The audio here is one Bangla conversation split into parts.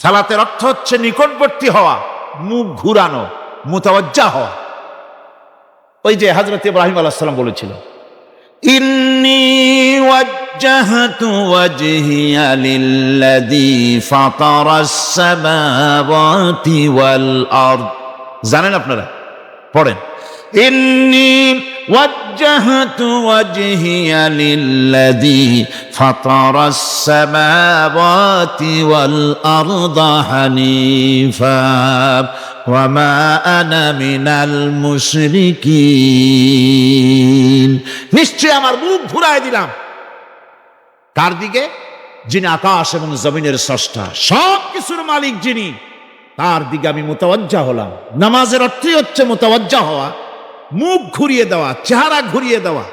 সালাতের অর্থ হচ্ছে নিকটবর্তী হওয়া, মুখ ঘুরানো, মুতাওয়াজ্জা হওয়া। ওই যে হযরত ইব্রাহিম আলাইহিস সালাম বলেছিল, ইন্নী ওয়াজ্জাহতু ওয়াজহিয়া লিল্লাযী ফাতারাস সামাওয়াতি ওয়াল আরদ। জানেন আপনারা? পড়েন, ইন্নী ওয়াজ্জাহতু ওয়াজহিয়া লিল্লাযী ফাতারাস সামাওয়াতি ওয়াল আরদা হানিফা ওয়া মা আনা মিনাল মুশরিকিন। নিশ্চয় আমার মুখ ঘুরায় দিলাম কার দিকে? যিনি আকাশ এবং জমিনের স্রষ্টা, সব কিছুর মালিক যিনি, তার দিকে আমি মুতাওয়াজ্জা হলাম। নামাজের অর্থই হচ্ছে মুতাওয়াজ্জা হওয়া, মুখ ঘুরিয়ে দেওয়া, চেহারা ঘুরিয়ে দেওয়া।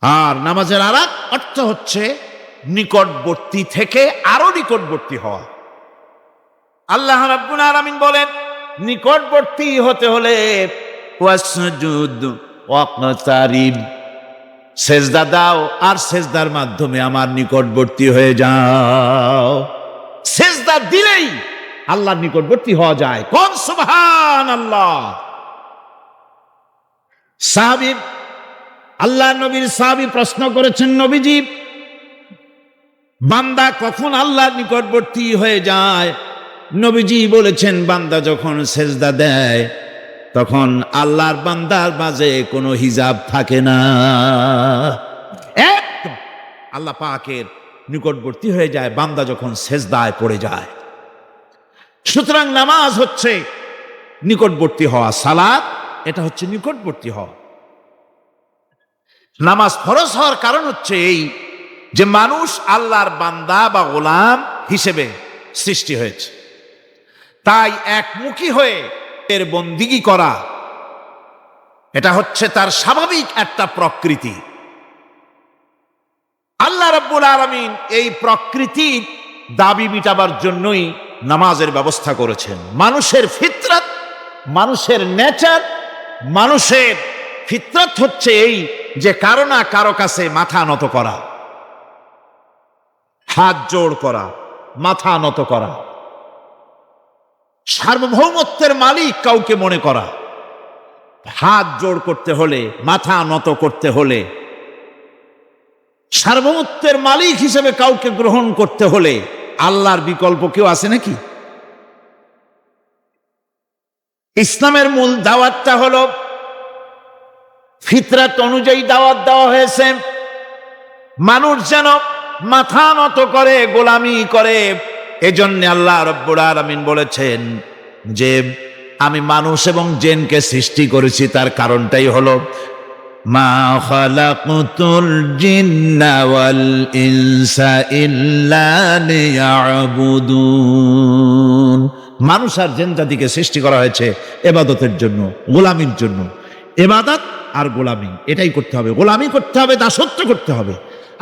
আর নামাজের আরেক অর্থ হচ্ছে নিকটবর্তী থেকে আরো নিকটবর্তী হওয়া। আল্লাহ রাব্বুল আলামিন বলেন, নিকটবর্তী হতে হলে ওয়াসজুদ ওয়াকতারিব, সেজদা দাও আর সেজদার মাধ্যমে আমার নিকটবর্তী হয়ে যাও। সেজদা দিলেই আল্লাহর নিকটবর্তী হওয়া যায়। কোন সুবহানাল্লাহ। সাহাবী, আল্লাহ নবীর সাহাবী প্রশ্ন করেছেন, নবীজি, বান্দা কখন আল্লাহর নিকটবর্তী হয়ে যায়? নবীজি বলেছেন, বান্দা যখন সেজদা দেয় তখন আল্লাহর বান্দার মাঝে কোনো হিজাব থাকে না, একদম আল্লাহ পাকের নিকটবর্তী হয়ে যায় বান্দা যখন সেজদায় পড়ে যায়। সুতরাং নামাজ হচ্ছে নিকটবর্তী হওয়া, সালাত এটা হচ্ছে নিকটবর্তী হওয়া। নামাজ ফরজ হওয়ার কারণ হচ্ছে এই যে মানুষ আল্লাহর বান্দা বা গোলাম হিসেবে সৃষ্টি হয়েছে, তাই একমুখী হয়ে এর বন্দিগি করা এটা হচ্ছে তার স্বাভাবিক একটা প্রকৃতি। আল্লাহ রাব্বুল আলামিন এই প্রকৃতির দাবি মিটাবার জন্যই নামাজের ব্যবস্থা করেছেন। মানুষের ফিতরত, মানুষের নেচার, মানুষের ফিতরত হচ্ছে এই যে কারো না কারো কাছে মাথা নত করা, হাত জোড় করা, মাথা নত করা, সার্বভৌমত্বের মালিক কাউকে মনে করা। হাত জোড় করতে হলে, মাথা নত করতে হলে, সার্বভৌমত্বের মালিক হিসেবে কাউকে গ্রহণ করতে হলে আল্লাহর বিকল্প কেউ আছে নাকি? ইসলামের মূল দাওয়াতটা হলো ফিতরাত অনুযায়ী দাওয়াত দেওয়া হয়েছে, মানুষ যেন মাথা নত করে, গোলামি করে। এজন্য আল্লাহ রাব্বুল আলামিন বলেছেন যে আমি মানুষ এবং জিনকে সৃষ্টি করেছি, তার কারণটাই হলো মা খালাকতুল জিন্না ওয়াল ইনসা ইল্লা লিয়াবুদুন। মানুষ আর জিন জাতিকে সৃষ্টি করা হয়েছে ইবাদতের জন্য, গোলামির জন্য। ইবাদত আর গোলামি এটাই করতে হবে, গোলামি করতে হবে, দাসত্ব করতে হবে।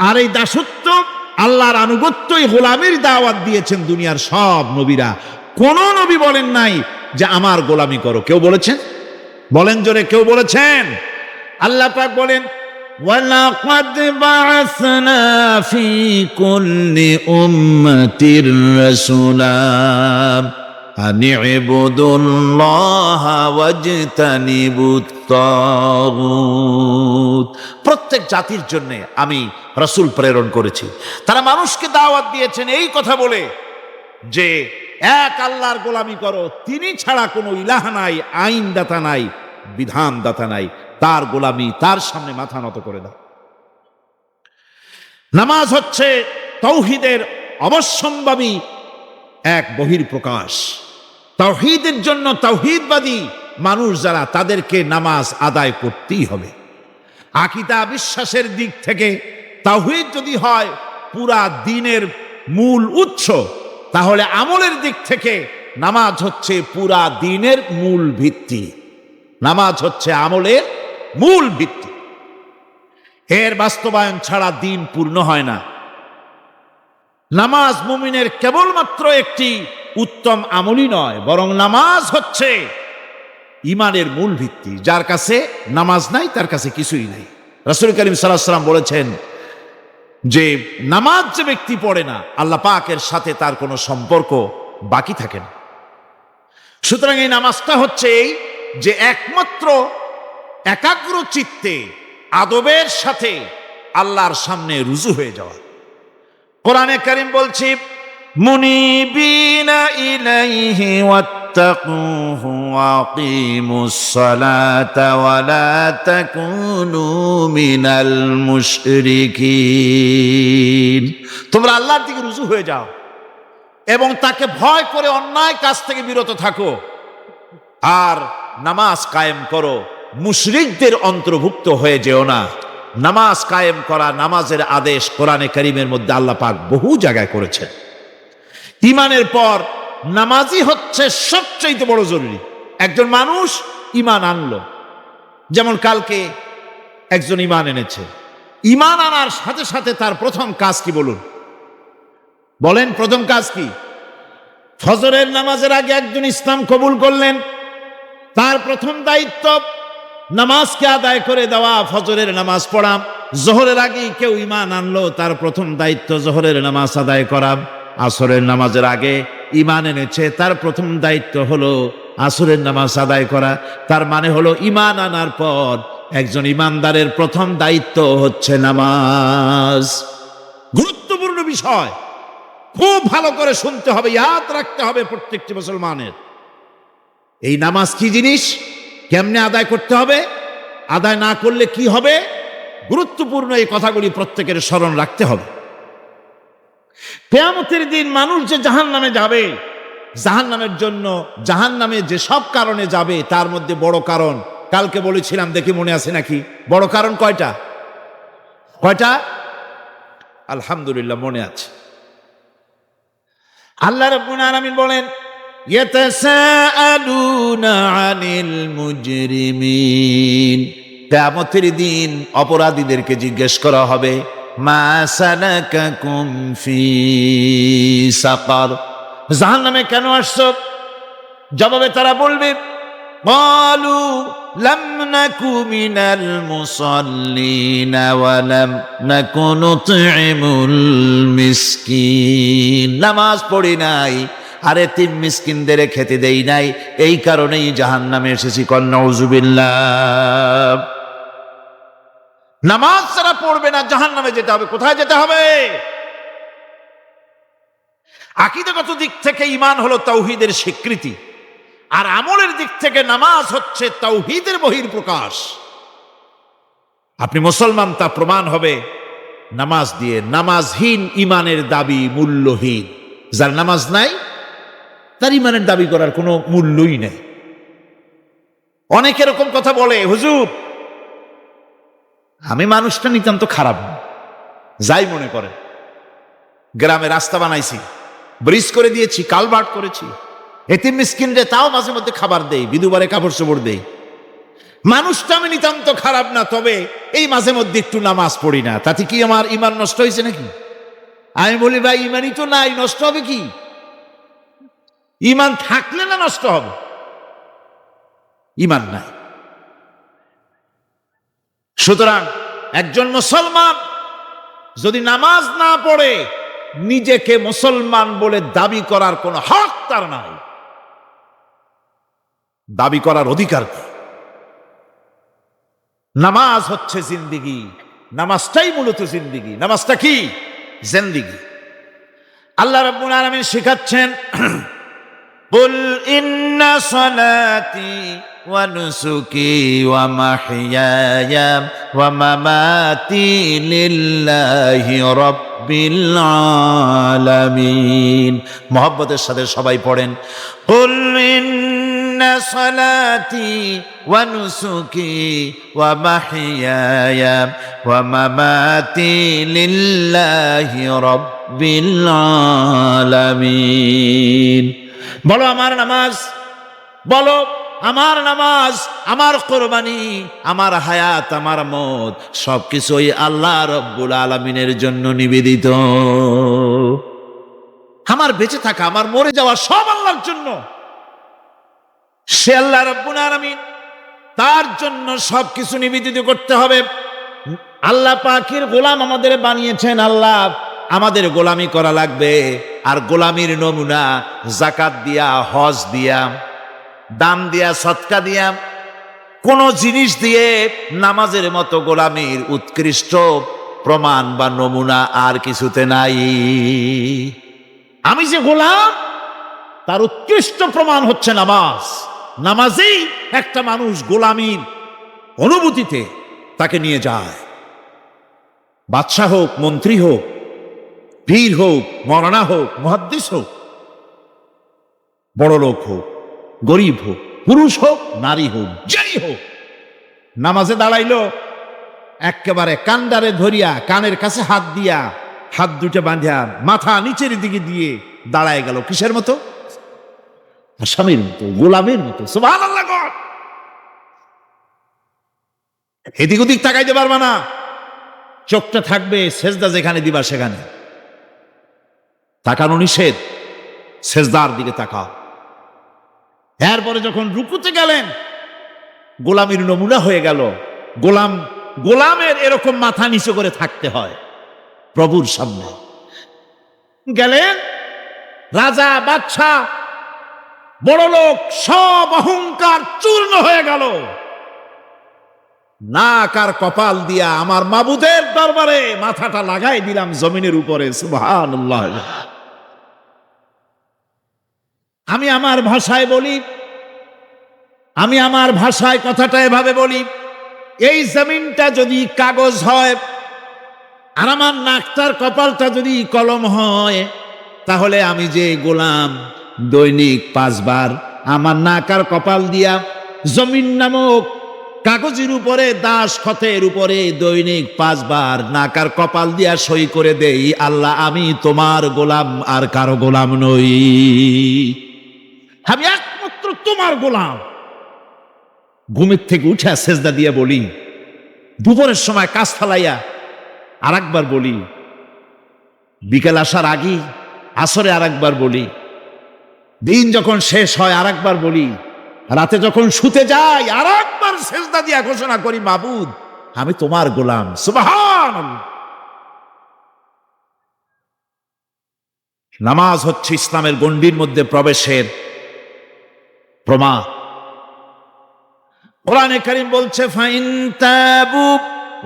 আর এই দাসত্ব, আল্লাহর আনুগত্যই গোলামির দাওয়াত দিয়েছেন দুনিয়ার সব নবীরা। কোন নবী বলেন নাই যে আমার গোলামি করো। কেউ বলেছেন? বলেন জোরে, কেউ বলেছেন? আল্লাহ পাক বলেন, ওয়ালাকাদ বা'আসনা ফি কুল্লি উম্মাতির রাসূলা আন ইবুদুল্লাহা ওয়াজতানিবুত তাগুত। প্রত্যেক জাতির জন্য আমি রাসূল প্রেরণ করেছি, তারা মানুষকে দাওয়াত দিয়েছেন এই কথা বলে যে এক আল্লাহর গোলামি করো, তিনি ছাড়া কোনো ইলাহ নাই, আইনদাতা নাই, বিধানদাতা নাই, তার গোলামি, তার সামনে মাথা নত করে দাও। নামাজ হচ্ছে তাওহীদের অবশ্যম্ভাবী এক বহির্প্রকাশ। তাওহীদের জন্য তাওহীদবাদী মানুষ যারা, তাদেরকে নামাজ আদায় করতেই হবে। আকীদা বিশ্বাসের দিক থেকে তাওহীদ যদি হয় পুরা দ্বীনের মূল উৎস, তাহলে আমলের দিক থেকে নামাজ হচ্ছে পুরা দ্বীনের মূল ভিত্তি। নামাজ হচ্ছে আমলের মূল ভিত্তি, এর বাস্তবায়ন ছাড়া দ্বীন পূর্ণ হয় না। নামাজ মুমিনের কেবলমাত্র একটি উত্তম আমলই নয়, বরং নামাজ হচ্ছে ঈমানের মূল ভিত্তি। যার কাছে নামাজ নাই তার কাছে কিছুই নাই। রাসূল করিম সাল্লাল্লাহু আলাইহি ওয়াসাল্লাম বলেছেন, যে নামাজ যে ব্যক্তি পড়ে না, আল্লাহ পাকের সাথে তার কোনো সম্পর্ক বাকি থাকে না। সুতরাং এই নামাজটা হচ্ছে এই যে একমাত্র একাগ্র চিত্তে আদবের সাথে আল্লাহর সামনে রুজু হয়ে যাওয়া। কোরআনে কারীম বলছে, মুনিবিনা ইলাইহি ওয়াত্তাকুহু ওয়াকিমুস সালাতা ওয়া লা তাকুনু মিনাল মুশরিকিন। তোমরা আল্লাহর দিকে রুজু হয়ে যাও এবং তাকে ভয় করে অন্যায় কাজ থেকে বিরত থাকো, আর নামাজ কায়েম করো, মুশরিকদের অন্তর্ভুক্ত হয়ে যেও না। নামাজ কায়েম করা, নামাজের আদেশ কোরআনে কারীমের মধ্যে আল্লাহ পাক বহু জায়গায় করেছেন। ঈমানের পর নামাজই হচ্ছে সবচেয়ে বড় জরুরি। একজন মানুষ ঈমান আনলো, যেমন কালকে একজন ঈমান এনেছে, ঈমান আনার সাথে সাথে তার প্রথম কাজ কি বলুন? বলেন, প্রথম কাজ কি? ফজরের নামাজের আগে একজন ইসলাম কবুল করলেন, তার প্রথম দায়িত্ব নামাজকে আদায় করে দেওয়া, ফজরের নামাজ পড়া। জোহরের আগেই কেউ ঈমান আনলো, তার প্রথম দায়িত্ব জোহরের নামাজ আদায় করা। আসরের নামাজের আগে ঈমান এনেছে, তার প্রথম দায়িত্ব হলো আসরের নামাজ আদায় করা। তার মানে হলো ঈমান আনার পর একজন ঈমানদারের প্রথম দায়িত্ব হচ্ছে নামাজ। গুরুত্বপূর্ণ বিষয়, খুব ভালো করে শুনতে হবে, ইয়াদ রাখতে হবে প্রত্যেকটি মুসলমানের। এই নামাজ কি জিনিস, কেমনে আদায় করতে হবে, আদায় না করলে কি হবে, গুরুত্বপূর্ণ এই কথাগুলি প্রত্যেকের স্মরণ রাখতে হবে। কিয়ামতের দিন মানুষ যে জাহান্নামে যাবে, জাহান্নামের জন্য, জাহান্নামে যে সব কারণে যাবে তার মধ্যে বড় কারণ কালকে বলেছিলাম, দেখি মনে আছে নাকি? বড় কারণ কয়টা? কয়টা? আলহামদুলিল্লাহ মনে আছে। আল্লাহ রাব্বুল আলামিন বলেন, ইয়াতাসাআলুনা আনিল মুজরিমিন। কিয়ামতের দিন অপরাধীদেরকে জিজ্ঞেস করা হবে, মা সালাকাকুম ফি সাকার, জাহান্নামে কেন আসছো? জবাবে তারা বলবে, ক্বালু লাম নাকু মিনাল মুসাল্লিন ওয়া লাম নাকু নুতঈমুল মিসকিন। নামাজ পড়ি নাই আর এতিম মিসকিনদের খেতে দেই নাই, এই কারণেই জাহান্নামে এসেছি। কন নাউযুবিল্লাহ। নামাজ যারা পড়বে না জাহান্নামে যেতে হবে। কোথায় যেতে হবে? আকীদাগত দিক থেকে ঈমান হলো তাওহীদের স্বীকৃতি, আর আমলের দিক থেকে নামাজ হচ্ছে তাওহীদের বহিঃপ্রকাশ। আপনি মুসলমান তা প্রমাণ হবে নামাজ দিয়ে। নামাজহীন ঈমানের দাবি মূল্যহীন। যার নামাজ নাই তার ঈমানের দাবি করার কোনো মূল্যই নেই। অনেক এরকম কথা বলে, হুজুর আমি মানুষটা নিতান্ত খারাপ না, যাই মনে করে, গ্রামে রাস্তা বানাইছি, ব্রিজ করে দিয়েছি, কালভার্ট করেছি, এতিম মিসকিনরে তাও মাঝে মধ্যে খাবার দেই, বিধবারে কাপড় চোপড় দেই, মানুষটা আমি নিতান্ত খারাপ না, তবে এই মাঝে মধ্যে একটু নামাজ পড়ি না, তাতে কি আমার ঈমান নষ্ট হয়েছে নাকি? আমি বলি, ভাই ঈমানই তো নাই, নষ্ট হবে কি? ঈমান থাকলে না নষ্ট হবে? ঈমান নাই। সুতরাং একজন মুসলমান যদি নামাজ না পড়ে, নিজেকে মুসলমান বলে দাবি করার কোনো হক তার নাই, দাবি করার অধিকার নেই। নামাজ হচ্ছে জিন্দিগি, নামাজটাই মূলত জিন্দিগি। নামাজটা কি? জিন্দিগি। আল্লাহ রাব্বুল আলামিন শেখাচ্ছেন, কুল ইন্না সালাতি ওয়া নুসুকি ওয়া মাহইয়ায়া ওয়া মামাতি লিল্লাহি রাব্বিল আলামিন। মুহাব্বতের সাথে সবাই পড়েন, কুল ইন্না সালাতি ওয়া নুসুকি ওয়া মাহইয়ায়া ওয়া মামাতি লিল্লাহি রাব্বিল আলামিন। বলো আমার নামাজ, বলো আমার নামাজ, আমার কোরবানি, আমার হায়াত, আমার মত সবকিছুই আল্লাহ রব্বুল আলামিনের জন্য নিবেদিত। আমার বেঁচে থাকা, আমার মরে যাওয়া সব আল্লাহর জন্য। সে আল্লাহ রব্বুল আলামিন, তার জন্য সবকিছু নিবেদিত করতে হবে। আল্লাহ পাকের গোলাম আমাদের বানিয়েছেন, আল্লাহ আমাদের গোলামি করা লাগবে। আর গোলামির নমুনা যাকাত দিয়া, হজ দিয়া, দান দিয়া, সদকা দিয়া, কোন জিনিস দিয়ে নামাজের মতো গোলামির উৎকৃষ্ট প্রমাণ বা নমুনা আর কিছুতে নাই। আমি যে গোলাম তার উৎকৃষ্ট প্রমাণ হচ্ছে নামাজ। নামাজেই একটা মানুষ গোলামির অনুভূতিতে তাকে নিয়ে যায়। বাদশাহ হোক, মন্ত্রী হোক, পীর হোক, মৌলানা হোক, মুহাদ্দিস হোক, বড় লোক হোক, গরিব হোক, পুরুষ হোক, নারী হোক, যেই হোক, নামাজে দাঁড়াইলো একেবারে কান্ডারে ধরিয়া, কানের কাছে হাত দিয়া, হাত দুটো বাঁধিয়া মাথা নিচের দিকে দিয়ে দাঁড়ায় গেল। কিসের মতো? আসামির মতো, গোলামের মতো। সুবহানাল্লাহ। এদিক ওদিক তাকাইতে পারবা না, চোখটা থাকবে সেজদা যেখানে দিবা সেখানে। তাকানো নিষেধ, সেজদার দিকে তাকাও। এরপরে যখন রুকুতে গেলেন, গোলামির নমুনা হয়ে গেল। গোলামের এরকম মাথা নিচু করে থাকতে হয় প্রভুর সামনে। গেলেন, রাজা, বাদশা, বড় লোক, সব অহংকার চূর্ণ হয়ে গেল। নাক আর কপাল দিয়া আমার মাবুদের দরবারে মাথাটা লাগাই দিলাম জমিনের উপরে। সুবহানাল্লাহ। আমি আমার ভাষায় বলি, আমি আমার ভাষায় কথাটা এভাবে বলি, এই জমিনটা যদি কাগজ হয় আর আমার নাকটার কপালটা যদি কলম হয়, তাহলে আমি যে গোলাম দৈনিক 5 বার আমার নাক আর কপাল দিয়া জমিন নামক কাগজের উপরে, দাস খতের উপরে দৈনিক 5 বার নাক আর কপাল দিয়া সই করে দেই, আল্লাহ আমি তোমার গোলাম, আর কারো গোলাম নই। আমি একমাত্র তোমার গোলাম। ঘুমের থেকে উঠে সেজদা দিয়ে বলি, দুপুরের সময় কাজ ফালাইয়া আর একবার বলি, বিকেল আসার আগে আসরে আর একবার বলি, দিন যখন শেষ হয় আর একবার বলি, রাতে যখন শুতে যাই আর একবার সেজদা দিয়া ঘোষণা করি, মাবুদ আমি তোমার গোলাম। সুবহানাল্লাহ। নামাজ হচ্ছে ইসলামের গণ্ডির মধ্যে প্রবেশের প্রমাণ। কোরআনে কারীম বলছে, ফাইন তাবু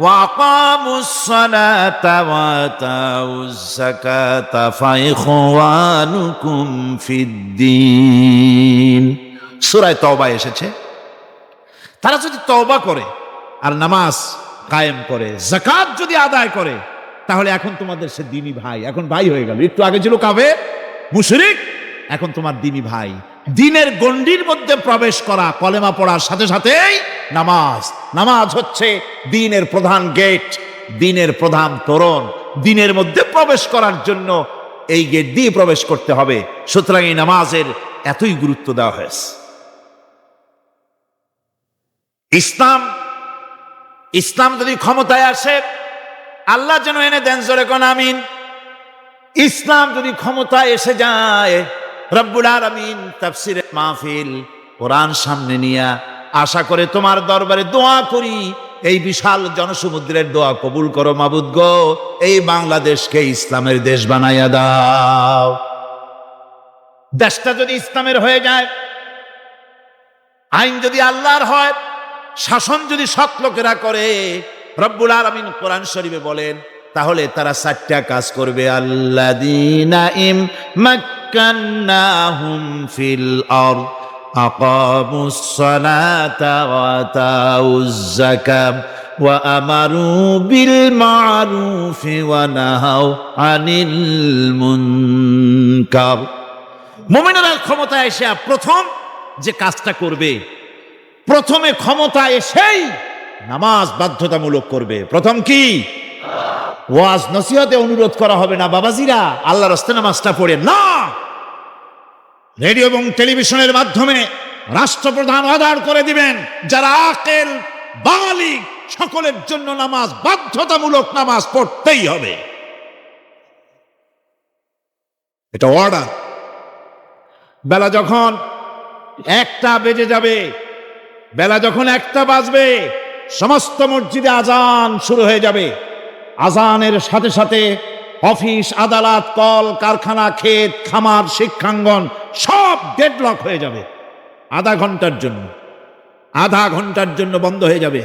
ওয়া আকামুস সালাতা ওয়া আতাউজ যাকাতা ফাইখওয়ানুকুম ফিদ্দীন। সূরা তাওবা এসেছে। তারা যদি তওবা করে আর নামাজ কায়েম করে, যাকাত যদি আদায় করে, তাহলে এখন তোমাদের সে দ্বীনি ভাই, এখন ভাই হয়ে গেল। একটু আগে ছিল কাফের, মুশরিক, এখন তোমার দ্বীনি ভাই। দ্বীনের গণ্ডির মধ্যে প্রবেশ করা, কলেমা পড়ার সাথে সাথেই নামাজ। নামাজ হচ্ছে দ্বীনের প্রধান গেট, দ্বীনের প্রধান তোরণ। দ্বীনের মধ্যে প্রবেশ করার জন্য এই গেট দিয়ে প্রবেশ করতে হবে। সুতরাং এই নামাজের এতই গুরুত্ব দেওয়া হয়েছে। ইসলাম যদি ক্ষমতায় আসে, আল্লাহ যেন এনে দেন, জোরে কোন আমিন। ইসলাম যদি ক্ষমতায় এসে যায়, রব্বুল আলামিন তাফসিরে মাহফিল, কোরআন সামনে নিয়া আশা করে তোমার দরবারে দোয়া করি, এই বিশাল জনসমুদ্রের দোয়া কবুল করো মাবুদ গো, এই বাংলাদেশকে ইসলামের দেশ বানাইয়া দাও। দেশটা যদি ইসলামের হয়ে যায়, আইন যদি আল্লাহর হয়, শাসন যদি সৎ লোকেরা করে, রব্বুল আলামিন কোরআন শরীফে বলেন, তাহলে তারা 4টা কাজ করবে। আল্লাযীনা মাক্কান্নাহুম ফিল আরদ আকামুস সালাতা ওয়া আতাউজ যাকাত ওয়া আমারু বিল মা'রুফি ওয়া নাহাউ আনিল মুনকার। মুমিনেরা ক্ষমতায় এসে প্রথম যে কাজটা করবে, প্রথমে ক্ষমতা এসেই নামাজ বাধ্যতামূলক করবে। প্রথম কি? ওয়াজ নসিহতে অনুরোধ করা হবে না, বাবাজিরা আল্লাহর রাস্তায় নামাজটা পড়ে না। রেডিও এবং টেলিভিশনের মাধ্যমে রাষ্ট্রপ্রধান অর্ডার করে দিবেন, যারা আকেল বালিগ সকলের জন্য নামাজ বাধ্যতামূলক, নামাজ পড়তেই হবে, এটা অর্ডার। বেলা যখন 1টা বেজে যাবে, বেলা যখন 1টা বাজবে, সমস্ত মসজিদে আজান শুরু হয়ে যাবে। আজানের সাথে সাথে অফিস, আদালত, কল কারখানা, ক্ষেত খামার, শিক্ষাঙ্গন সব ডেডলক হয়ে যাবে। আধা ঘন্টার জন্য বন্ধ হয়ে যাবে।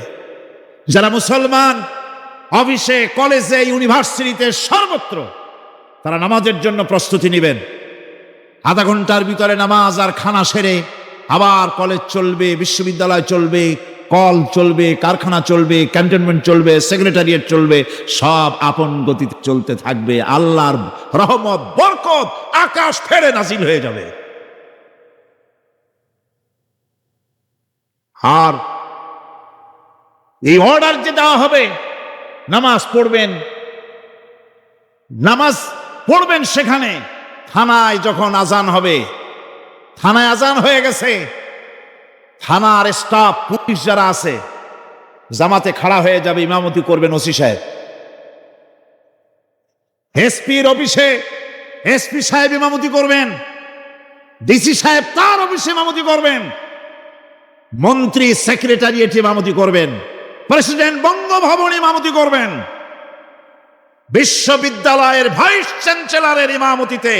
যারা মুসলমান অফিসে, কলেজে, ইউনিভার্সিটিতে, সর্বত্র তারা নামাজের জন্য প্রস্তুতি নেবেন। আধা ঘন্টার ভিতরে নামাজ আর খানা সেরে আবার কলেজ চলবে, বিশ্ববিদ্যালয় চলবে, কল চলবে, কারখানা চলবে, ক্যান্টনমেন্ট চলবে, সেক্রেটারিয়েট চলবে, সব আপন গতিতে চলতে থাকবে। আল্লাহর রহমত, বরকত আকাশ ফেরে নাজিল হয়ে যাবে। আর এই অর্ডার যে দেওয়া হবে, নামাজ পড়বেন সেখানে। থানায় যখন আজান হবে, থানায় আজান হয়ে গেছে, থানার স্টাফ, পুলিশ যারা আছে জামাতে খাড়া হয়ে যাবে, ইমামতি করবেন ওসি সাহেব। এসপির অফিসে এসপি সাহেব ইমামতি করবেন, ডিসি সাহেব তার অফিসে ইমামতি করবেন, মন্ত্রী সেক্রেটারিয়েট ইমামতি করবেন, প্রেসিডেন্ট বঙ্গভবন ইমামতি করবেন, বিশ্ববিদ্যালয়ের ভাইস চ্যান্সেলরের ইমামতিতে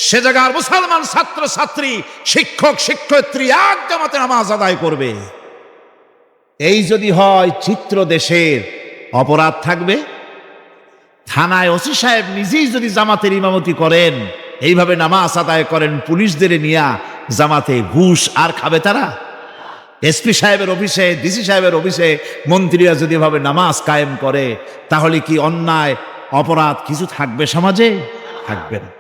সে জায়গার মুসলমান ছাত্র ছাত্রী, শিক্ষক শিক্ষয়িত্রী এক জামাতে নামাজ আদায় করবে। এই যদি হয় চিত্র দেশের, অপরাধ থাকবে। থানায় ওসি সাহেব নিজেই যদি জামাতের ইমামতি করেন, এইভাবে নামাজ আদায় করেন পুলিশদের নিয়া জামাতে, ঘুষ আর খাবে তারা? এসপি সাহেবের অফিসে, ডিসি সাহেবের অফিসে মন্ত্রীরা যদি এভাবে নামাজ কায়েম করে, তাহলে কি অন্যায় অপরাধ কিছু থাকবে সমাজে? থাকবে না।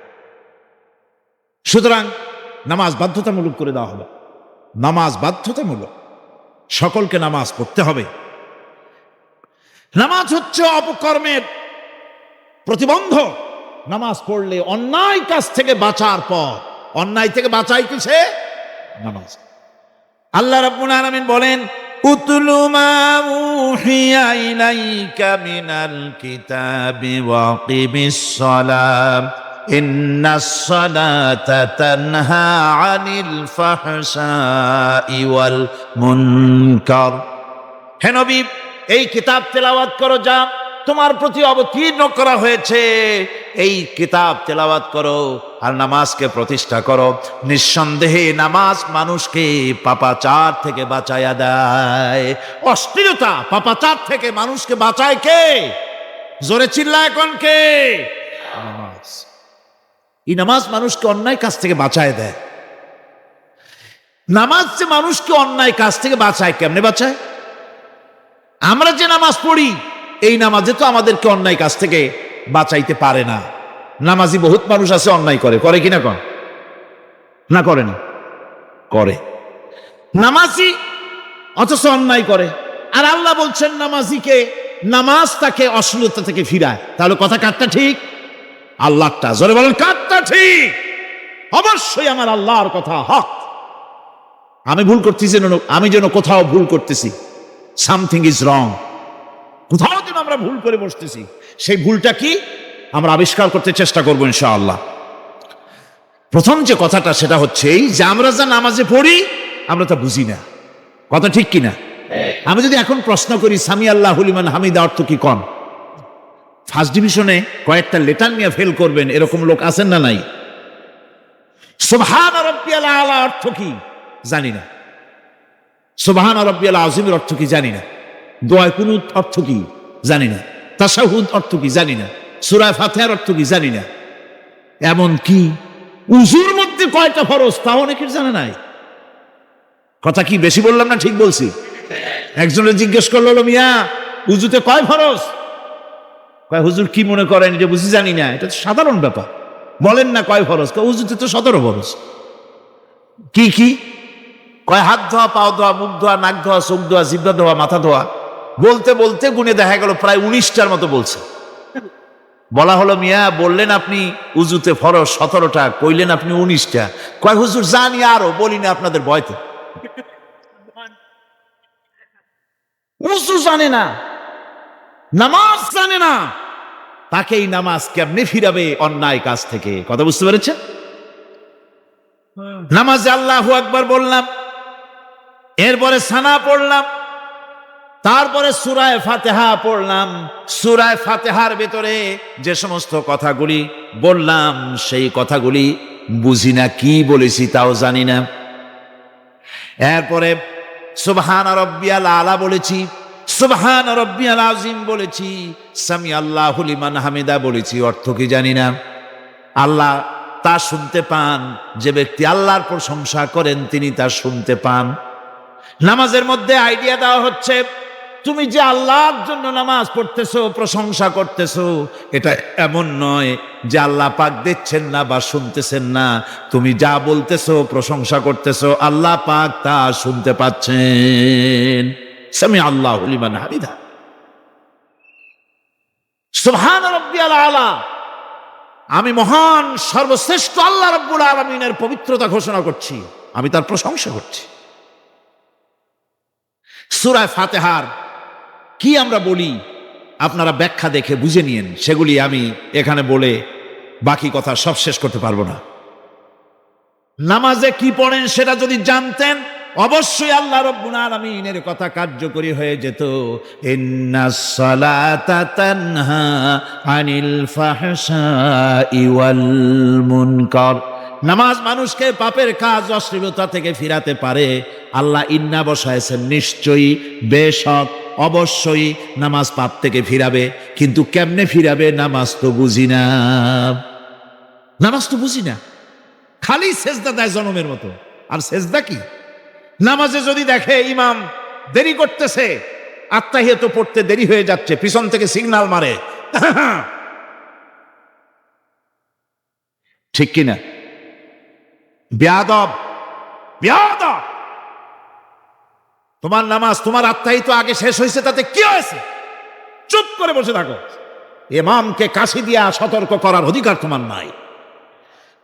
সুতরাং নামাজ বাধ্যতামূলক করে দেওয়া হবে। নামাজ বাধ্যতামূলক, সকলকে নামাজ পড়তে হবে। নামাজ হচ্ছে অপকর্মের প্রতিবন্ধক। নামাজ পড়লে অন্যায় কাজ থেকে বাঁচার পর, অন্যায় থেকে বাঁচাই কিসে? নামাজ। আল্লাহ রাব্বুল আলামিন বলেন, উতলু মা উহিয়া ইলাইকা মিনাল কিতাবি ওয়া কিমিস সালাম ইন্নাস সালাতা তানহা আনিল ফাহশাই ওয়াল মুনকার। হে নবী, এই কিতাব তেলাওয়াত করো যা তোমার প্রতি অবতীর্ণ করা হয়েছে, এই কিতাব তেলাওয়াত করো আর নামাজকে প্রতিষ্ঠা করো। নিঃসন্দেহে নামাজ মানুষকে পাপাচার থেকে বাঁচায়া দেয়। অশ্লীলতা, পাপাচার থেকে মানুষকে বাঁচায় কে? জোরে চিল্লা এখন কে? নামাজ। এই নামাজ মানুষকে অন্যায় কাজ থেকে বাঁচায় দেয়। নামাজ যে মানুষকে অন্যায় কাজ থেকে বাঁচায়, কেমনে বাঁচায়? আমরা যে নামাজ পড়ি, এই নামাজে তো আমাদেরকে অন্যায় কাজ থেকে বাঁচাইতে পারে না। নামাজি বহুত মানুষ আছে অন্যায় করে, করে কিনা কন? না করে না? করে। নামাজি অথচ অন্যায় করে। আর আল্লাহ বলছেন নামাজিকে, নামাজ তাকে অশ্লীলতা থেকে ফিরায়। তাহলে কথা কারটা ঠিক? আল্লাহটা। জোরে বলেন কারটা ঠিক? অবশ্যই আমার আল্লাহর কথা হক। আমি ভুল করতেছি, আমি যেন কোথাও ভুল করতেছি, সামথিং ইজ রং, কোথাও যেন আমরা ভুল করে বসতেছি, সেই ভুলটা কি আমরা আবিষ্কার করতে চেষ্টা করবো ইনশাআল্লাহ। প্রথম যে কথাটা সেটা হচ্ছে এই যে আমরা যা নামাজে পড়ি আমরা তা বুঝি না। কথা ঠিক কিনা? আমি যদি এখন প্রশ্ন করি সামি আল্লাহু লিমান হামিদা অর্থ কি কন, ফার্স্ট ডিভিশনে কয়েকটা লেটার নিয়ে ফেল করবেন এরকম লোক আছেন না নাই? সুবহান রাব্বিয়াল আলা অর্থ কি জানি না, সুবহান রাব্বিয়াল আযীমের অর্থ কি জানি না, দোয়া কুনুত অর্থ কি জানি না, তাশাহুদ অর্থ কি জানি না, সূরা ফাতিহার অর্থ কি জানি না, এমন কি উযুর মধ্যে কয়টা ফরজ তাও অনেকের জানা নাই। কথা কি বেশি বললাম না ঠিক বলছি? একজনের জিজ্ঞেস করলো, মিয়া উযুতে কয় ফরজ? কয় হুজুর কি মনে করেন যে বুঝি জানি না? এটা তো সাধারণ ব্যাপার, বলেন না কয় ফরজ? কয় উযুতে তো 17 ফরজ। কি কি? কয় হাত ধোয়া, পাও ধোয়া, মুখ ধোয়া, নাক ধোয়া, চোখ ধোয়া, জিহ্বা ধোয়া, মাথা ধোয়া। বলতে বলতে গুনে দেখা গেল প্রায় 19টার মতো বলছে। বলা হলো, মিয়া বললেন আপনি উযুতে ফরজ 17টা, কইলেন আপনি 19টা। কয় হুজুর জানি আরো, বলি না আপনাদের ভয়তে। উযু জানে না, নামাজ জানে না, তাকে এই নামাজ কেমনে ফিরাবে অন্যায় কাজ থেকে? কথা বুঝতে পেরেছে? নামাজে আল্লাহু আকবার বললাম, এরপরে সানা পড়লাম, তারপরে সূরা ফাতিহা পড়লাম। সূরা ফাতিহার ভেতরে যে সমস্ত কথাগুলি বললাম সেই কথাগুলি বুঝি না, কি বলেছি তাও জানি না। এরপরে সুবহান রাব্বিয়াল আলা বলেছি, সুবহান রাব্বিয়াল আযীম বলেছি, সামি আল্লাহু লিমান হামিদা বলেছি, অর্থ কি জানি না। আল্লাহ তা শুনতে পান, যে ব্যক্তি আল্লাহর প্রশংসা করেন তিনি তা শুনতে পান। নামাজের মধ্যে আইডিয়া দেওয়া হচ্ছে, তুমি যে আল্লাহর জন্য নামাজ পড়তেছো, প্রশংসা করতেছো, এটা এমন নয় যে আল্লাহ পাক দেখছেন না বা শুনতেছেন না। তুমি যা বলতেছো, প্রশংসা করতেছো, আল্লাহ পাক তা শুনতে পাচ্ছেন। সামি আল্লাহু লিমান হামিদা, সুবহান রাব্বিয়াল আলা। আমি মহান সর্বশ্রেষ্ঠ আল্লাহ রাব্বুল আলামিনের পবিত্রতা ঘোষণা করছি, আমি তার প্রশংসা করছি। সূরা ফাতিহার কি আমরা বলি আপনারা ব্যাখ্যা দেখে বুঝে নিয়েন, সেগুলি আমি এখানে বলে বাকি কথা সব শেষ করতে পারবো না। নামাজে কি পড়েন সেটা যদি জানতেন, অবশ্যই আল্লাহ রাব্বুল আলামিনের কথা কার্যকরী হয়ে যেত। ইন্নাস সালাতা তানহা আনিল ফাহশাই ওয়াল মুনকার। নামাজ মানুষকে পাপের কাজ, অশ্লীলতা থেকে ফিরাতে পারে। আল্লাহ ইন্না বসায়ছেন, নিশ্চয়ই, বেশক, অবশ্যই নামাজ পাপ থেকে ফিরাবে। কিন্তু কেমনে ফিরাবে নামাজ তো বুঝি না, নামাজ তো বুঝি না। খালি সেজদা দেয় জনমের মতো। আর সেজদা কি? নামাজে যদি দেখে ইমাম দেরি করতেছে, আত্তাহিয়াত পড়তে দেরি হয়ে যাচ্ছে, পিছন থেকে সিগন্যাল মারে, ঠিক কিনা? বেয়াদব, বেয়াদব। তোমার নামাজ, তোমার আত্তাহিয়াত আগে শেষ হয়েছে, তাতে কি হয়েছে? চুপ করে বসে থাকো। ইমামকে কাশি দিয়া সতর্ক করার অধিকার তোমার নাই।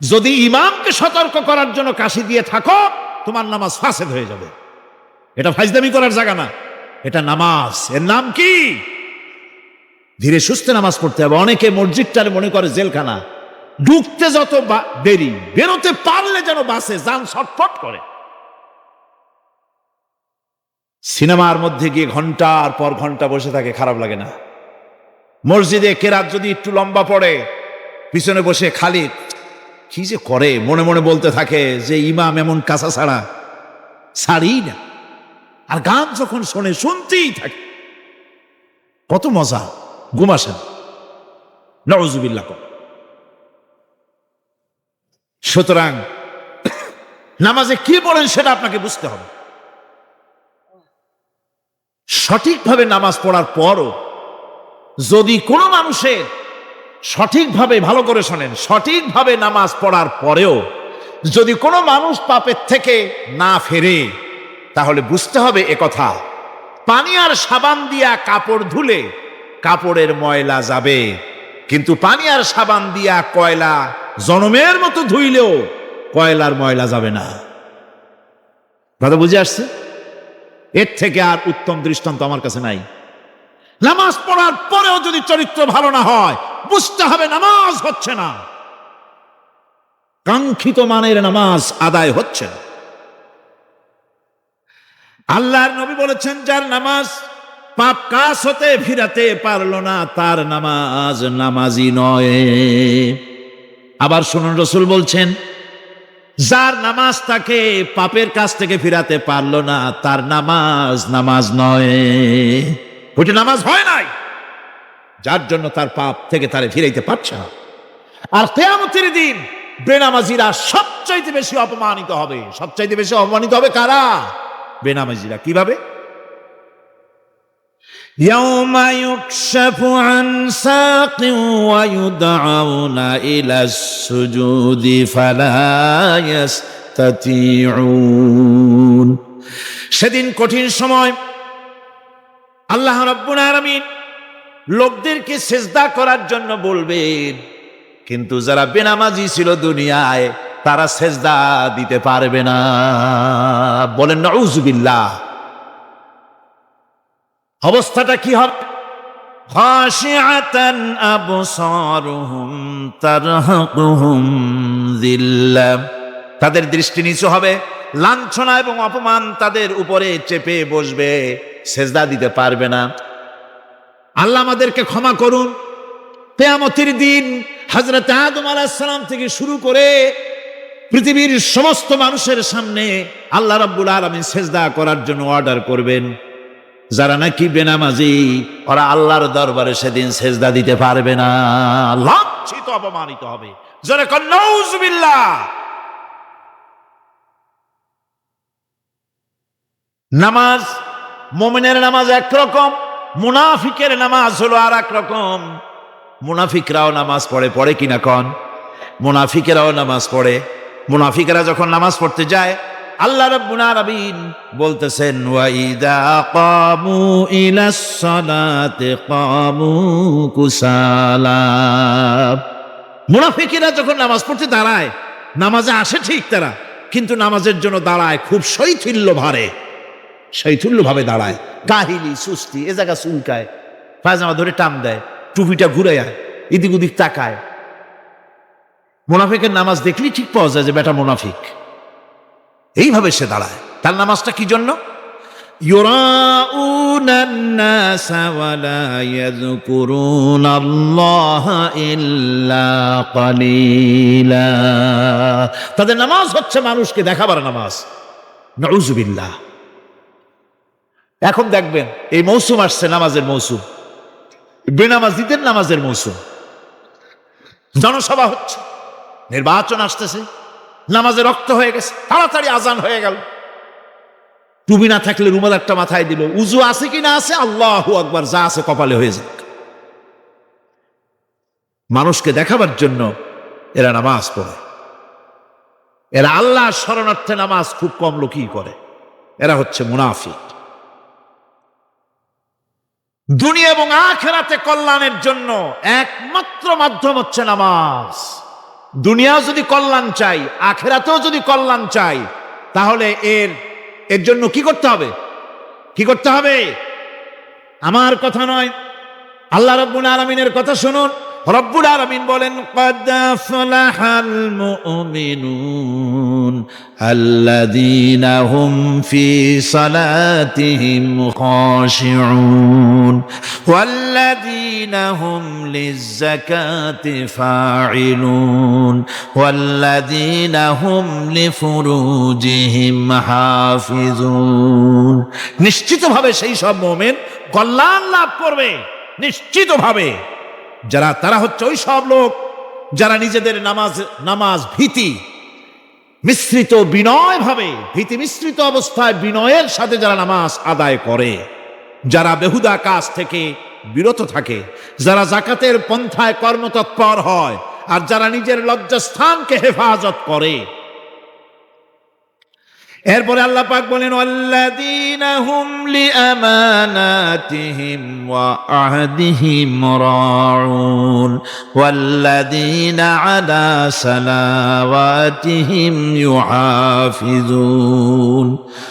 যদি ইমামকে সতর্ক করার জন্য কাশি দিয়ে থাকো, তোমার নামাজ ফাসেদ হয়ে যাবে। এটা ফাজলামি করার জায়গা না, এটা নামাজ। এর নাম কি? ধীরে সুস্থে নামাজ পড়তে হবে। অনেকে মসজিদটারে মনে করে জেলখানা, ঢুকতে যত দেরি, বেরোতে পারলে যেন বাসে যান ছটফট করে। সিনেমার মধ্যে গিয়ে ঘন্টার পর ঘন্টা বসে থাকে, খারাপ লাগে না? মসজিদে কেরাত যদি একটু লম্বা পড়ে, পিছনে বসে খালি কি যে করে, মনে মনে বলতে থাকে যে ইমাম এমন কাঁচা ছাড়া ছাড়ি না। আর গান যখন শোনে, শুনতেই থাকে, কত মজা, ঘুম আসে না। নাউযুবিল্লাহ। সুতরাং নামাজে কি পড়েন সেটা আপনাকে বুঝতে হবে। সঠিকভাবে নামাজ পড়ার পরও যদি কোনো মানুষের সঠিকভাবে, ভালো করে শোনেন, সঠিকভাবে নামাজ পড়ার পরেও যদি কোনো মানুষ পাপের থেকে না ফেরে, তাহলে বুঝতে হবে একথা, পানি আর সাবান দিয়া কাপড় ধুলে কাপড়ের ময়লা যাবে, কিন্তু পানি আর সাবান দিয়া কয়লা জনমের মতো ধুইলেও কয়লার ময়লা যাবে না। কথা বুঝে আসছে? এর থেকে আর উত্তম দৃষ্টান্ত আমার কাছে নাই। নামাজ পড়ার পরেও যদি চরিত্র ভালো না হয়, বুঝতে হবে নামাজ হচ্ছে না, কাঙ্ক্ষিত মানের নামাজ আদায় হচ্ছে না। আল্লাহর নবী বলেছেন, যার নামাজ পাপ কাজ হতে ফিরাতে পারলো না, তার নামাজ নামাজি নয়। আবার শুনুন, রাসূল বলছেন, যার নামাজ তাকে পাপের কাছ থেকে ফিরাতে পারলো না, তার নামাজ নামাজ নয়। ওইটা নামাজ হয় নাই, যার জন্য তার পাপ থেকে তারে ফিরাইতে পারছে না। আর কিয়ামতের দিন বেনামাজিরা সবচাইতে বেশি অপমানিত হবে। সবচাইতে বেশি অপমানিত হবে কারা? বেনামাজিরা। কিভাবে? ইয়াউমা ইউকশাফু আন সাকিন ওয়া ইউদআউনা ইলাস সুজুদি ফালা ইস্তাতিউন। সেদিন কঠিন সময়, আল্লাহ রাব্বুল আলামিন লোকদেরকে সিজদা করার জন্য বলবেন, কিন্তু যারা বেনামাজি ছিল দুনিয়ায়, তারা সিজদা দিতে পারবে না। বলেন নাউযুবিল্লাহ। অবস্থাটা কি হবে? খাশিআতান আবসারুহুম তারহাকুহুম যিল্লাহ। তাদের দৃষ্টি নিচু হবে, লাঞ্ছনা এবং অপমান তাদের উপরে চেপে বসবে। সেজদা দিতে পারবে না। আল্লাহ আমাদেরকে ক্ষমা করুন। কিয়ামতের দিন হযরত আদম আলাইহিস সালাম থেকে শুরু করে পৃথিবীর সমস্ত মানুষের সামনে আল্লাহ রাব্বুল আলামিন সেজদা করার জন্য অর্ডার করবেন। যারা নাকি বেনামাজি ওরা আল্লাহর দরবারে সেদিন সেজদা দিতে পারবে না, লাঞ্ছিত অপমানিত হবে। যারা কন নাউযুবিল্লাহ। নামাজ, মুমিনের নামাজ একরকম, মুনাফিকের নামাজ হলো আর এক রকম। মুনাফিকরাও নামাজ পড়ে, পড়ে কিনা কন? মুনাফিকেরাও নামাজ পড়ে। মুনাফিকেরা যখন নামাজ পড়তে যায় আল্লাহ রাব্বুল আলামিন বলতেছেন ওয়া ইযা কামু ইলাস সালাতি কামু কুসালা। মুনাফিকেরা যখন নামাজ পড়তে দাঁড়ায়, নামাজে আসে ঠিক তারা, কিন্তু নামাজের জন্য দাঁড়ায় খুব শৈথিল্যভাবে দাঁড়ায়, কাহিলি সুস্তি, এ জায়গা চুলকায়, পায়জামা ধরে টান দেয়, টুপিটা ঘুরে যায়, এদিক ওদিক তাকায়। মুনাফিকের নামাজ দেখলেই ঠিক পাওয়া যায় যে বেটা মুনাফিক। এইভাবে সে দাঁড়ায়। তার নামাজটা কি জন্য? ইউরাউনান নাসা ওয়া লা ইয়াযকুরুনাল্লাহা ইল্লা কালিলা। তাদের নামাজ হচ্ছে মানুষকে দেখাবার নামাজ। নাউযুবিল্লাহ। এখন দেখবেন এই মৌসুম আসছে, নামাজের মৌসুম, বেনামাজিদের নামাজের মৌসুম। জনসভা হচ্ছে, নির্বাচন আসতেছে, নামাজে রক্ত হয়ে গেছে, তাড়াতাড়ি আজান হয়ে গেল। টুপি না থাকলে রুমাল একটা মাথায় দিল, উজু আছে কি না আছে, আল্লাহু আকবার, যা আছে কপালে হয়ে যাক। মানুষকে দেখাবার জন্য এরা নামাজ পড়ে। এরা আল্লাহ শরণার্থে নামাজ খুব কম লোকই করে। এরা হচ্ছে মুনাফিক। দুনিয়া এবং আখিরাতে কল্যাণের জন্য একমাত্র মাধ্যম হচ্ছে নামাজ। দুনিয়াও যদি কল্যাণ চাই, আখিরাতেও যদি কল্যাণ চাই, তাহলে এর জন্য কি করতে হবে? কি করতে হবে? আমার কথা নয়, আল্লাহ রাব্বুল আলামিনের কথা শুনুন। রব্বুল আলামিন বলেন ক্বাদ আফলাহাল মুমিনুন আল্লাযীনা হুম ফি সালাতিহিম খাশিউন ওয়াল্লাযীনা হুম লিয-যাকাতি ফাঈলুন ওয়াল্লাযীনা হুম লিফুরুজিহিম হাফিজুন। নিশ্চিতভাবে সেই সব মুমিন কল্যাণ লাভ করবে, নিশ্চিতভাবে। তারা হচ্ছে ওই সব লোক যারা নিজেদের নামাজ ভীতি মিশ্রিত ভীতি মিশ্রিত অবস্থায় বিনয়ের সাথে যারা নামাজ আদায় করে, যারা বেহুদা কাজ থেকে বিরত থাকে, যারা যাকাতের পন্থায় কর্মতৎপর হয়, আর যারা নিজের লজ্জাস্থানকে হেফাজত করে। এরপরে আল্লাহ পাক বলেন ওয়াল্লাযীনা হুম লিআমানাতিহিম ওয়া আহদিহিম রাউন ওয়াল্লাযীনা আলা সালাওয়াতিহিম ইউহাফিজুন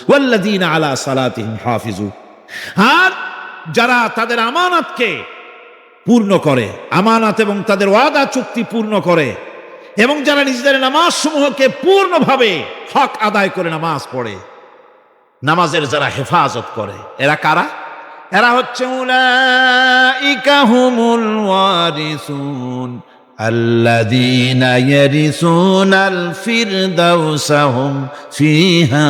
ওয়াল্লাযীনা আলা সালাতিহিম হাফিজুন। আর যারা তাদের আমানতকে পূর্ণ করে, আমানত এবং তাদের ওয়াদা চুক্তি পূর্ণ করে, এবং যারা নিজেদের নামাজ সমূহকে পূর্ণভাবে হক আদায় করে নামাজ পড়ে, নামাজের যারা হেফাজত করে, এরা কারা? এরা হচ্ছে উলাইকা হুমুল ওয়ারিসুন আল্লাযীনা ইয়ারিসুনাল ফিরদাউসা হুম ফিহা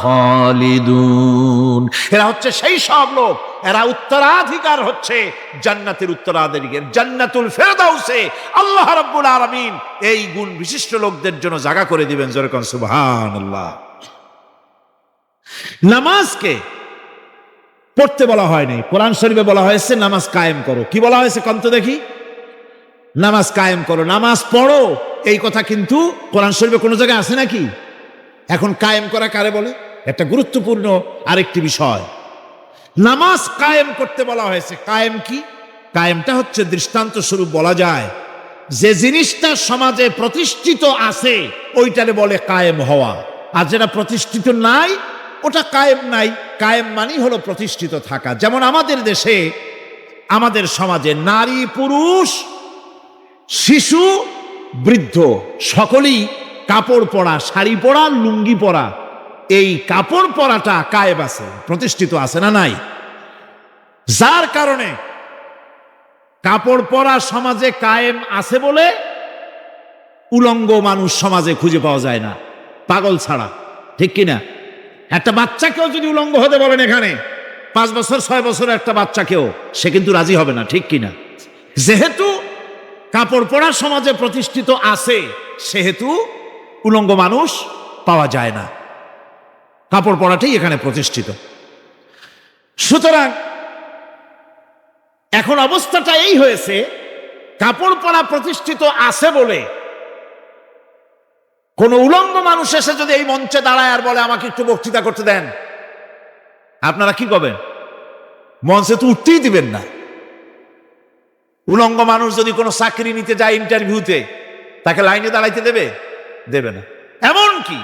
খালিদুন। এরা হচ্ছে সেই সব লোক, এরা উত্তরাধিকার হচ্ছে জান্নাতের উত্তরাধিকার, জান্নাতুল ফিরদাউসে আল্লাহ রাব্বুল আলামিন এই গুণ বিশিষ্ট লোকদের জন্য জায়গা করে দিবেন। জোরে কোন সুবহানাল্লাহ। নামাজকে পড়তে বলা হয়নি, কোরআন শরীফে বলা হয়েছে নামাজ কায়েম করো। কি বলা হয়েছে কন্ত দেখি? নামাজ কায়েম করো, নামাজ পড়ো। এই কথা কিন্তু কোরআন শরীফে কোনো জায়গায় আছে নাকি? এখন কায়েম করা কারে বলে? একটা গুরুত্বপূর্ণ আরেকটি বিষয়। নামাজ কায়েম করতে বলা হয়েছে। কায়েম কি? কায়েমটা হচ্ছে দৃষ্টান্ত স্বরূপ বলা যায় যে জিনিসটা সমাজে প্রতিষ্ঠিত আছে ওইটারে বলে কায়েম হওয়া, আর যেটা প্রতিষ্ঠিত নাই ওটা কায়েম নাই। কায়েম মানে হলো প্রতিষ্ঠিত থাকা। যেমন আমাদের দেশে, আমাদের সমাজে নারী পুরুষ শিশু বৃদ্ধ সকলেই কাপড় পরা, শাড়ি পরা, লুঙ্গি পরা, এই কাপড় পরাটা কায়েম আছে, প্রতিষ্ঠিত আছে না নাই? যার কারণে কাপড় পরা সমাজে কায়েম আছে বলে উলঙ্গ মানুষ সমাজে খুঁজে পাওয়া যায় না, পাগল ছাড়া। ঠিক কিনা? একটা বাচ্চাকেও যদি উলঙ্গ হতে বলেন এখানে, 5 বছর 6 বছরের একটা বাচ্চাকেও, সে কিন্তু রাজি হবে না। ঠিক কিনা? যেহেতু কাপড় পরা সমাজে প্রতিষ্ঠিত আছে, সেহেতু উলঙ্গ মানুষ পাওয়া যায় না, কাপড় পরাটাই এখানে প্রতিষ্ঠিত। সুতরাং এখন অবস্থাটা এই হয়েছে, কাপড় পরা প্রতিষ্ঠিত আছে বলে কোন উলঙ্গ মানুষ এসে যদি এই মঞ্চে দাঁড়ায় আর বলে আমাকে একটু বক্তৃতা করতে দেন, আপনারা কি করবেন? মঞ্চে তো উঠতেই দিবেন না। উলঙ্গ মানুষ যদি কোনো চাকরি নিতে যায় ইন্টারভিউতে, তাকে লাইনে দাঁড়াইতে দেবে না। এমনকি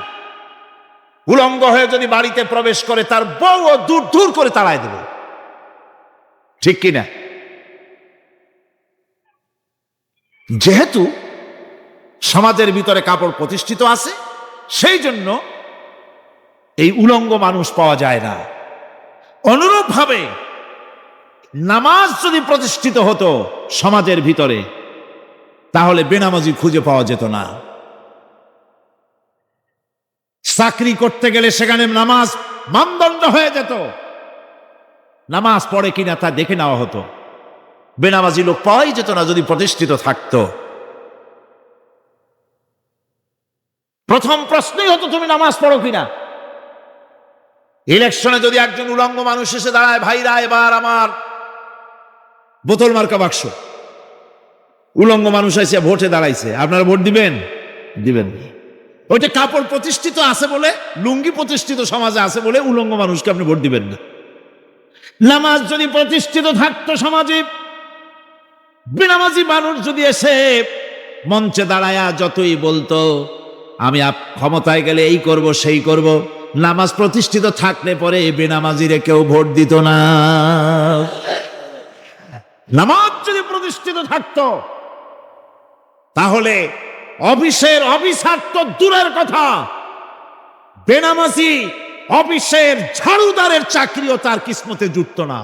উলঙ্গ হয়ে যদি বাড়িতে প্রবেশ করে, তার বউও দূর দূর করে তাড়ায় দেবে। ঠিক কিনা? যেহেতু সমাজের ভিতরে কাপড় প্রতিষ্ঠিত আছে, সেই জন্য এই উলঙ্গ মানুষ পাওয়া যায় না। অনুরূপভাবে নামাজ যদি প্রতিষ্ঠিত হতো সমাজের ভিতরে, তাহলে বেনামাজি খুঁজে পাওয়া যেত না। চাকরি করতে গেলে সেখানে নামাজ মানদণ্ড হয়ে যেত, নামাজ পড়ে কিনা তা দেখে নেওয়া হতো। বেনামাজি লোক পাওয়াই যেত না যদি প্রতিষ্ঠিত থাকতো। প্রথম প্রশ্নই হতো তুমি নামাজ পড়ো কিনা। ইলেকশনে যদি একজন উলঙ্গ মানুষ এসে দাঁড়ায়, ভাইরা এবার আমার বোতল মার্কা বাক্স, উলঙ্গ মানুষ এসে ভোটে দাঁড়াইছে, আপনারা ভোট দিবেন? ওইটা কাপড় প্রতিষ্ঠিত আছে বলে, লুঙ্গি প্রতিষ্ঠিত সমাজে আছে বলে উলঙ্গ মানুষকে আপনি ভোট দিবেন না। নামাজ যদি প্রতিষ্ঠিত থাকতো সমাজে, বেনামাজি মানুষ যদি এসে মঞ্চে দাঁড়ায়া যতই বলতো আমি ক্ষমতায় গেলে এই করব সেই করব, নামাজ প্রতিষ্ঠিত থাকলে পরে বেনামাজিরে কেউ ভোট দিত না। নামাজ যদি প্রতিষ্ঠিত থাকতো, তাহলে অফিসের অফিসার তো দূরের কথা, বেনামাজি অফিসের ঝাড়ুদারের চাকরিও তার কিসমতে জুটতো না,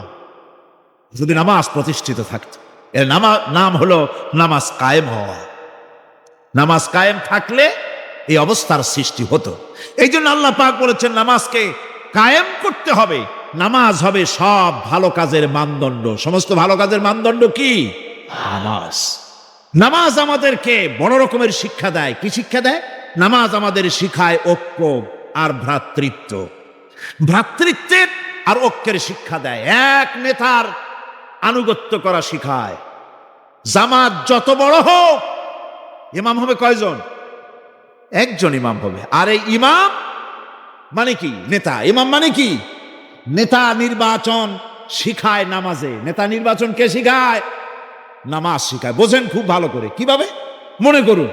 যদি নামাজ প্রতিষ্ঠিত থাকতো। এর নাম হলো নামাজ কায়েম হওয়া। নামাজ কায়েম থাকলে এই অবস্থার সৃষ্টি হতো। এই জন্য আল্লাহ পাক বলেছেন নামাজকে কায়েম করতে হবে। নামাজ হবে সব ভালো কাজের মানদণ্ড। সমস্ত ভালো কাজের মানদণ্ড কি? নামাজ। নামাজ আমাদেরকে বড় রকমের শিক্ষা দেয়। কি শিক্ষা দেয়? নামাজ আমাদের শিখায় ঐক্য আর ভ্রাতৃত্ব। ভ্রাতৃত্বের আর ঐক্যের শিক্ষা দেয়। এক নেতার আনুগত্য করা শিখায়। জামাত যত বড় হোক, ইমাম হবে কয়জন? একজন ইমাম হবে। আর এই ইমাম মানে কি? নেতা। ইমাম মানে কি? নেতা নির্বাচন শিখায় নামাজে। নেতা নির্বাচন কে শিখায়? নামাজ শিখায়। বোঝেন খুব ভালো করে। কিভাবে? মনে করুন